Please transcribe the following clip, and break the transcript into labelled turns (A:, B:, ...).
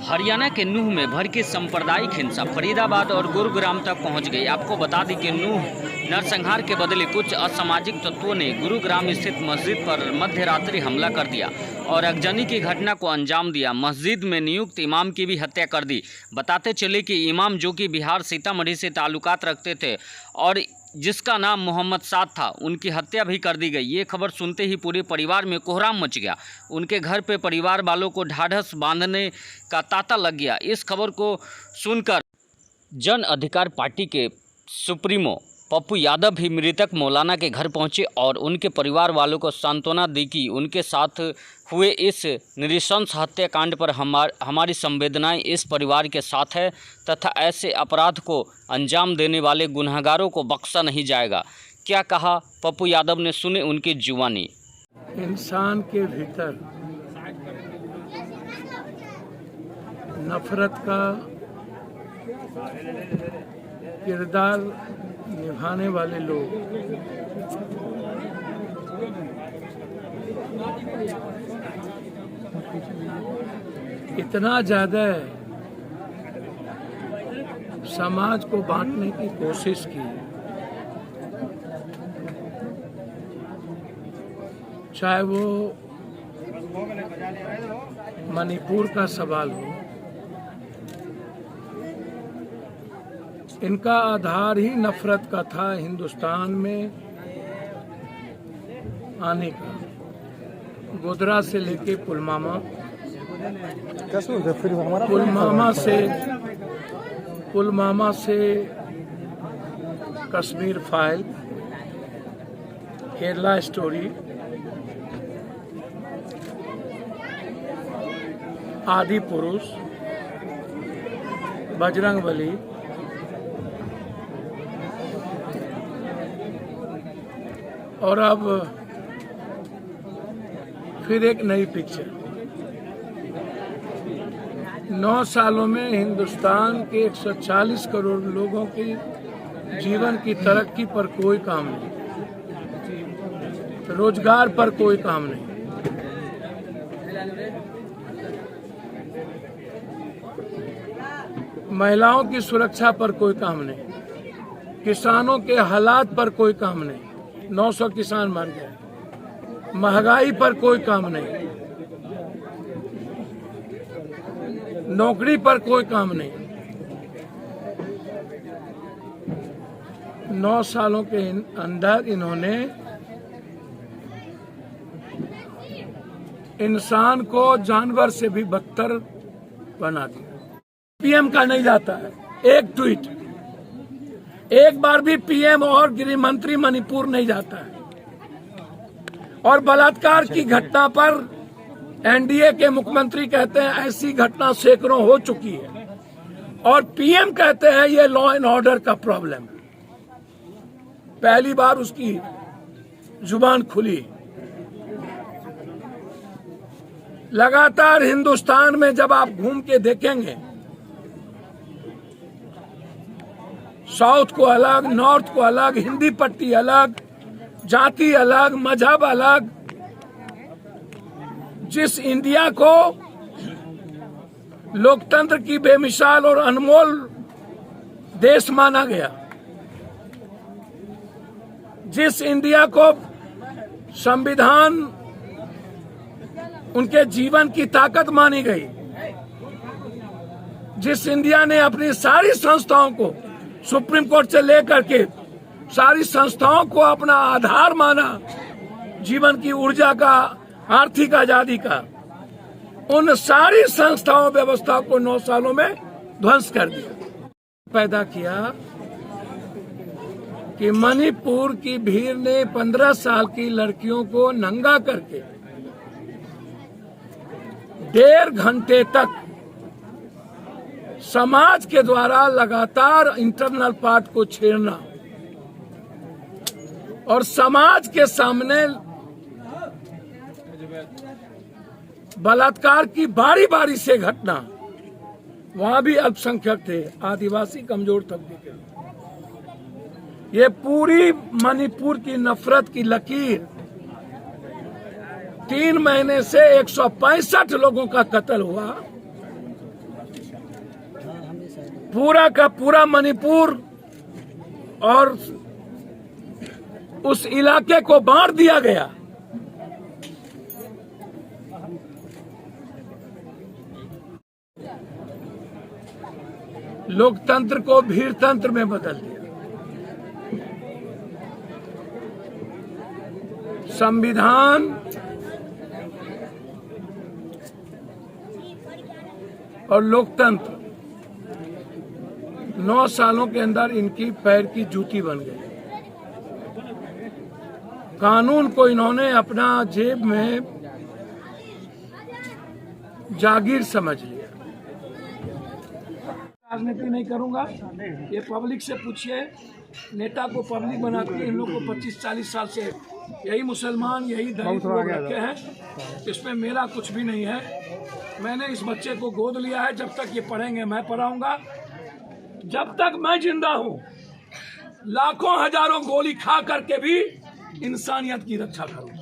A: हरियाणा के नूह में भड़की सांप्रदायिक हिंसा फरीदाबाद और गुरुग्राम तक पहुंच गई। आपको बता दें कि नूह नरसंहार के बदले कुछ असामाजिक तत्वों ने गुरुग्राम स्थित मस्जिद पर मध्य रात्रि हमला कर दिया और अगजनी की घटना को अंजाम दिया। मस्जिद में नियुक्त इमाम की भी हत्या कर दी। बताते चले कि इमाम जो कि बिहार सीतामढ़ी से ताल्लुकात रखते थे और जिसका नाम मोहम्मद साद था, उनकी हत्या भी कर दी गई। ये खबर सुनते ही पूरे परिवार में कोहराम मच गया। उनके घर पे परिवार वालों को ढाढ़स बांधने का तांता लग गया। इस खबर को सुनकर जन अधिकार पार्टी के सुप्रीमो पप्पू यादव भी मृतक मौलाना के घर पहुंचे और उनके परिवार वालों को सांत्वना दी कि उनके साथ हुए इस नृशंस हत्याकांड पर हमारी संवेदनाएं इस परिवार के साथ है तथा ऐसे अपराध को अंजाम देने वाले गुनहगारों को बख्शा नहीं जाएगा। क्या कहा पप्पू यादव ने, सुने उनकी जुबानी।
B: इंसान के भीतर नफरत का किरदार निभाने वाले लोग इतना ज्यादा समाज को बांटने की कोशिश की, चाहे वो मणिपुर का सवाल हो, इनका आधार ही नफरत का था। हिंदुस्तान में आने का, गोधरा से लेके पुलवामा से कश्मीर फाइल, केरला स्टोरी, आदि पुरुष, बजरंगबली, और अब फिर एक नई पिक्चर। 9 सालों में हिंदुस्तान के 140 करोड़ लोगों की जीवन की तरक्की पर कोई काम नहीं, रोजगार पर कोई काम नहीं, महिलाओं की सुरक्षा पर कोई काम नहीं, किसानों के हालात पर कोई काम नहीं, 900 किसान मर गए, महंगाई पर कोई काम नहीं, नौकरी पर कोई काम नहीं। 9 सालों के अंदर इन्होंने इंसान को जानवर से भी बदतर बना दिया। पीएम का नहीं जाता है एक ट्वीट, एक बार भी पीएम और गृह मंत्री मणिपुर नहीं जाता है। और बलात्कार की घटना पर एनडीए के मुख्यमंत्री कहते हैं ऐसी घटना सैकड़ों हो चुकी है, और पीएम कहते हैं ये लॉ एंड ऑर्डर का प्रॉब्लम है। पहली बार उसकी जुबान खुली। लगातार हिंदुस्तान में जब आप घूम के देखेंगे, साउथ को अलग, नॉर्थ को अलग, हिंदी पट्टी अलग, जाति अलग, मजहब अलग, जिस इंडिया को लोकतंत्र की बेमिसाल और अनमोल देश माना गया, जिस इंडिया को संविधान उनके जीवन की ताकत मानी गई, जिस इंडिया ने अपनी सारी संस्थाओं को सुप्रीम कोर्ट से लेकर के सारी संस्थाओं को अपना आधार माना, जीवन की ऊर्जा का, आर्थिक आजादी का, उन सारी संस्थाओं व्यवस्था को 9 सालों में ध्वंस कर दिया। पैदा किया कि मणिपुर की भीड़ ने 15 साल की लड़कियों को नंगा करके 1.5 घंटे तक समाज के द्वारा लगातार इंटरनल पार्ट को छेड़ना और समाज के सामने बलात्कार की बारी बारी से घटना। वहां भी अल्पसंख्यक थे, आदिवासी, कमजोर तबके के। ये पूरी मणिपुर की नफरत की लकीर 3 महीने से 165 लोगों का कत्ल हुआ। पूरा का पूरा मणिपुर और उस इलाके को बांट दिया गया। लोकतंत्र को भीड़तंत्र में बदल दिया। संविधान और लोकतंत्र 9 सालों के अंदर इनकी पैर की जूती बन गई। कानून को इन्होंने अपना जेब में जागीर समझ लिया। राजनीति नहीं करूंगा, ये पब्लिक से पूछिए। नेता को पब्लिक बनाते हैं इन लोग को 25-40 साल से यही मुसलमान यही दलित लोग रखे हैं। इसमें मेरा कुछ भी नहीं है। मैंने इस बच्चे को गोद लिया है। जब तक ये पढ़ेंगे मैं पढ़ाऊंगा। जब तक मैं जिंदा हूं लाखों हजारों गोली खा करके भी इंसानियत की रक्षा करूंगा।